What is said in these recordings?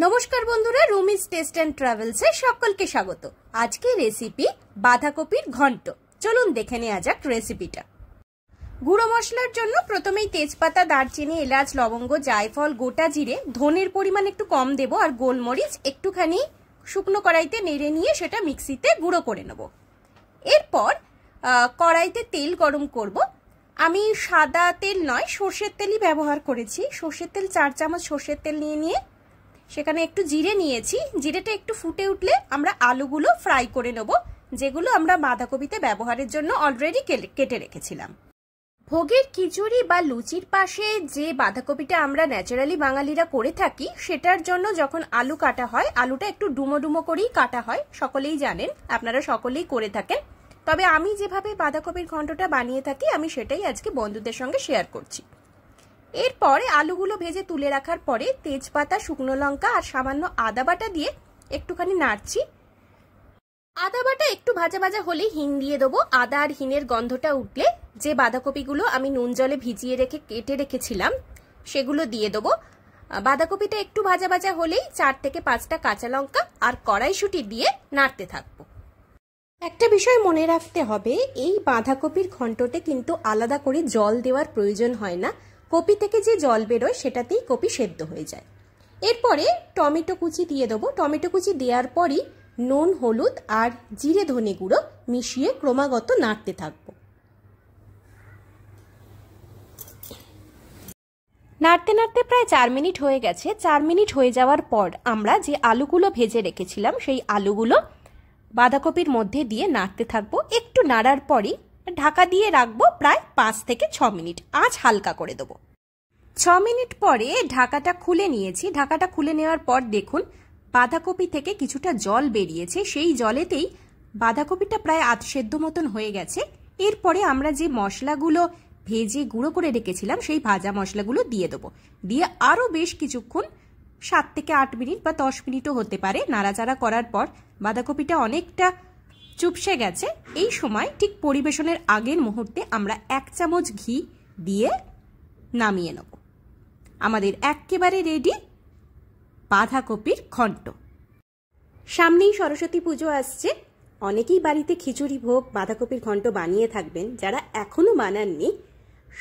নমস্কার বন্ধুরা, Rumi's taste and ট্রাভেলসে সকলকে স্বাগত। আজকে রেসিপি বাঁধাকপির ঘন্ট। চলুন দেখে নেওয়া যাক রেসিপিটা। গুঁড়ো মশলার জন্য প্রথমেই তেজপাতা, দারচিনি, এলাচ, লবঙ্গ, জায়ফল, গোটা জিরে, ধনের পরিমাণ একটু কম দেব আর গোলমরিচ একটুখানি শুকনো কড়াইতে নেড়ে নিয়ে সেটা মিক্সিতে গুঁড়ো করে নেব। এরপর কড়াইতে তেল গরম করব। আমি সাদা তেল নয়, সর্ষের তেলই ব্যবহার করেছি। সর্ষের তেল 4 চামচ সর্ষের তেল নিয়ে সেখানে একটু জিরে নিয়েছি। জিরেটা একটু ফুটে উঠলে আমরা আলুগুলো ফ্রাই করে নেব, যেগুলো আমরা বাঁধাকপিতে ব্যবহারের জন্য অলরেডি কেটে রেখেছিলাম। ভোগের খিচুড়ি বা লুচির পাশে যে বাঁধাকপিটা আমরা ন্যাচারালি বাঙালিরা করে থাকি, সেটার জন্য যখন আলু কাটা হয়, আলুটা একটু ডুমো ডুমো করেই কাটা হয়। সকলেই জানেন, আপনারা সকলেই করে থাকেন। তবে আমি যেভাবে বাঁধাকপির ঘন্টটা বানিয়ে থাকি, আমি সেটাই আজকে বন্ধুদের সঙ্গে শেয়ার করছি। এরপরে আলুগুলো ভেজে তুলে রাখার পরে তেজপাতা, শুকনো লঙ্কা আর সামান্য আদা বাটা দিয়ে একটুখানি নাড়ছি। আদা বাটা একটু ভাজা ভাজা হলেই হিং দিয়ে দেবো। আদা আর হিঙের গন্ধটা উঠলে যে বাঁধাকপিগুলো আমি নুন জলে ভিজিয়ে রেখে কেটে রেখেছিলাম সেগুলো দিয়ে দেবো। বাঁধাকপিটা একটু ভাজা ভাজা হলেই 4 থেকে 5টা কাঁচা লঙ্কা আর কড়াইশুঁটি দিয়ে নাড়তে থাকবো। একটা বিষয় মনে রাখতে হবে, এই বাঁধাকপির ঘন্টতে কিন্তু আলাদা করে জল দেওয়ার প্রয়োজন হয় না। কপি থেকে যে জল বেরোয় সেটাতেই কপি সেদ্ধ হয়ে যায়। এরপরে টমেটো কুচি দিয়ে দেবো। টমেটো কুচি দেওয়ার পরই নুন, হলুদ আর জিরে ধনে গুঁড়ো মিশিয়ে ক্রমাগত নাড়তে থাকবো। নাড়তে নাড়তে প্রায় 4 মিনিট হয়ে গেছে। 4 মিনিট হয়ে যাওয়ার পর আমরা যে আলুগুলো ভেজে রেখেছিলাম সেই আলুগুলো বাঁধাকপির মধ্যে দিয়ে নাড়তে থাকবো। একটু নাড়ার পরই ঢাকা দিয়ে রাখবো প্রায় 5 থেকে 6 মিনিট। আঁচ হালকা করে দেবো। 6 মিনিট পরে ঢাকাটা খুলে নিয়েছি। ঢাকাটা খুলে নেওয়ার পর দেখুন বাঁধাকপি থেকে কিছুটা জল বেরিয়েছে। সেই জলেতেই বাঁধাকপিটা প্রায় আধ সেদ্ধ মতন হয়ে গেছে। এরপরে আমরা যে মশলাগুলো ভেজে গুঁড়ো করে রেখেছিলাম সেই ভাজা মশলাগুলো দিয়ে দেবো। দিয়ে আরও বেশ কিছুক্ষণ 7 থেকে 8 মিনিট বা 10 মিনিটও হতে পারে নাড়াচাড়া করার পর বাঁধাকপিটা অনেকটা চুপসে গেছে। এই সময় ঠিক পরিবেশনের আগের মুহূর্তে আমরা 1 চামচ ঘি দিয়ে নামিয়ে নেব। আমাদের একেবারে রেডি বাঁধাকপির ঘন্ট। সামনেই সরস্বতী পুজো আসছে। অনেকেই বাড়িতে খিচুড়ি, ভোগ, বাঁধাকপির ঘন্ট বানিয়ে থাকবেন। যারা এখনো বানাননি,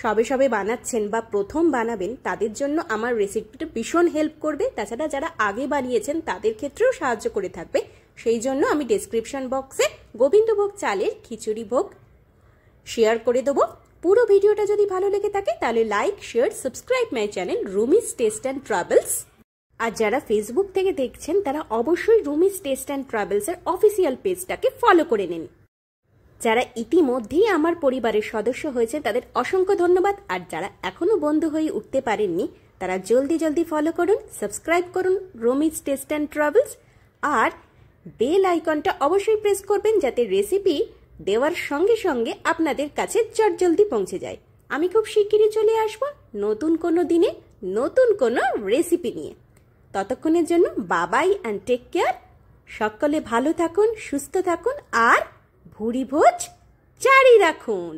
সবে সবে বানাচ্ছেন বা প্রথম বানাবেন, তাদের জন্য আমার রেসিপিটা ভীষণ হেল্প করবে। তাছাড়া যারা আগে বানিয়েছেন তাদের ক্ষেত্রেও সাহায্য করে থাকবে। সেই জন্য আমি ডেসক্রিপশন বক্সে গোবিন্দভোগ চালের খিচুড়ি ভোগ শেয়ার করে দেবো। পুরো ভিডিওটা যদি ভালো লেগে থাকে তাহলে like, share, subscribe my channel Rumi's taste and travels. আর যারা ফেসবুক থেকে দেখছেন তারা অবশ্যই রুমিজ টেস্ট অ্যান্ড ট্রাভেলসের অফিসিয়াল পেজটাকে ফলো করে নিন। যারা ইতিমধ্যেই আমার পরিবারের সদস্য হয়েছে তাদের অসংখ্য ধন্যবাদ। আর যারা এখনো বন্ধু হয়ে উঠতে পারেননি তারা জলদি জলদি ফলো করুন, সাবস্ক্রাইব করুন রুমিজ টেস্ট অ্যান্ড ট্রাভেলস। আর বেল আইকনটা অবশ্যই প্রেস করবেন যাতে রেসিপি দেওয়ার সঙ্গে সঙ্গে আপনাদের কাছে চটজলদি পৌঁছে যায়। আমি খুব শিগগিরই চলে আসবো নতুন কোনো দিনে নতুন কোনো রেসিপি নিয়ে। ততক্ষণের জন্য বাবাই অ্যান্ড টেক কেয়ার। সকলে ভালো থাকুন, সুস্থ থাকুন আর ভুরি ভোজ জারি রাখুন।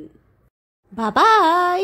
বাবাই।